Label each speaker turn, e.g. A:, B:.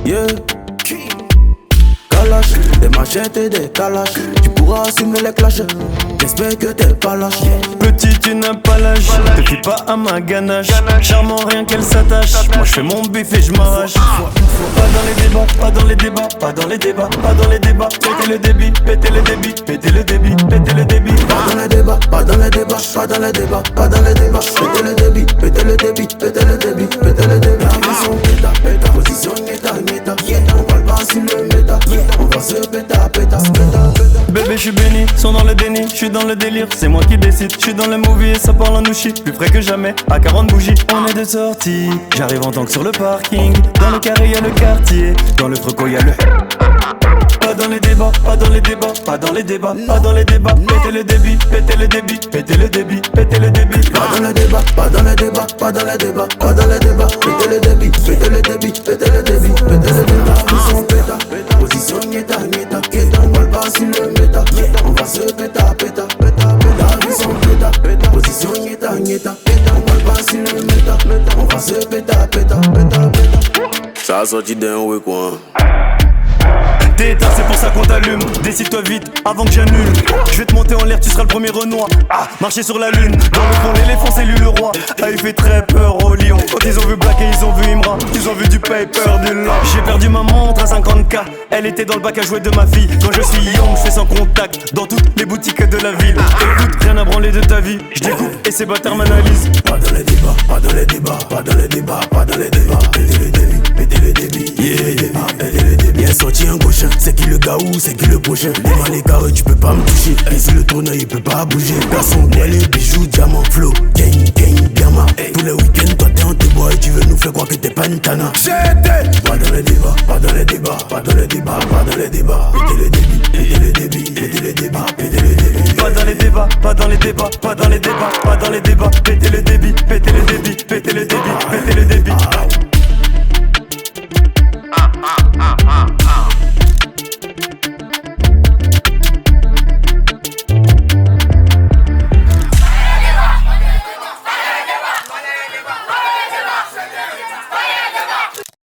A: Yeah. Kalash, des machettes et des calaches. Tu pourras assumer les clashs. J'espère que t'es pas lâche.
B: Petit, tu n'as pas l'âge. Te fie pas à ma ganache. Charmant, rien qu'elle s'attache. Moi je fais mon bif et je m'arrache. Pas dans les débats, pas dans les débats, pas dans les débats, pas dans les débats. Pétez le débit, pétez le débit, pétez le débit, pétez le débit.
A: Pas dans les débats, pas dans les débats, pas dans les débats, pas dans les débats. Pétez le débit, pétez le débit, pétez le débit, pétez le débit. Position péta, péta, position nieta, nieta. On parle pas sur le méta, on va se péta, péta, péta, péta.
B: Bébé, je suis béni, sont dans le déni, je suis dans le délire, c'est moi qui décide. Je suis dans le movie et ça parle en nouchi, plus frais que jamais, à 40 bougies. On est de sortie, j'arrive en tank sur le parking. Dans le carré y'a le quartier, dans le froco y'a le. Pas dans les débats, pas dans les débats, pas dans les débats, pas dans les débats. Pétez le débit, pétez le débit, pétez le débit, pétez le débit.
A: Pas dans les débats, pas dans les débats, pas dans les débats, pas dans les débats. Pétez le débit, pétez le débit, pétez le débit, pétez le débit. Position péta, position nieta, nieta. On parle pas sur le méta, on va se péta, péta, péta, péta. Position péta, position nieta, nieta. On parle pas sur le méta, on va se péta, péta, péta, péta. Ça a sorti d'un ouais quoi.
B: T'es éteint, c'est pour ça qu'on t'allume. Décide-toi vite avant que j'annule. Je vais te monter en l'air, tu seras le premier Renoir. Marcher sur la lune. Dans le fond, l'éléphant, c'est lui le roi. Il fait très peur au lion. Quand ils ont vu Black et ils ont vu Imra, ils ont vu du paper, du lent. J'ai perdu ma montre à 50K. Elle était dans le bac à jouer de ma fille. Quand je suis young, je fais sans contact dans toutes les boutiques de la ville. Écoute, rien à branler de ta vie. Je découpe et ces bâtards m'analysent.
A: Pas dans les débats, pas dans les débats, pas dans les débats, pas dans les débats. Pétez le débit, pétez le débit, pétez le débit. Bien sorti un gauche, c'est qui le gars ou c'est qui le prochain. Devant les carrés, tu peux pas me toucher. Et si le tourneur il peut pas bouger. Garçon, moi les bijoux, diamant, flow, gang, diamant. Tous les week-ends, toi t'es en te bois et tu veux nous faire croire que t'es pas une tana. Pas dans les débats, pas dans les débats, pas dans les débats, pas dans les débats. Pétez le débit, pétez le débit, pétez le débit, pétez le débit.
B: Pas dans les débats, pas dans les débats, pas dans les débats, pas dans les débats. Pétez le débit, pétez le débit, pétez le débit, pétez le débit.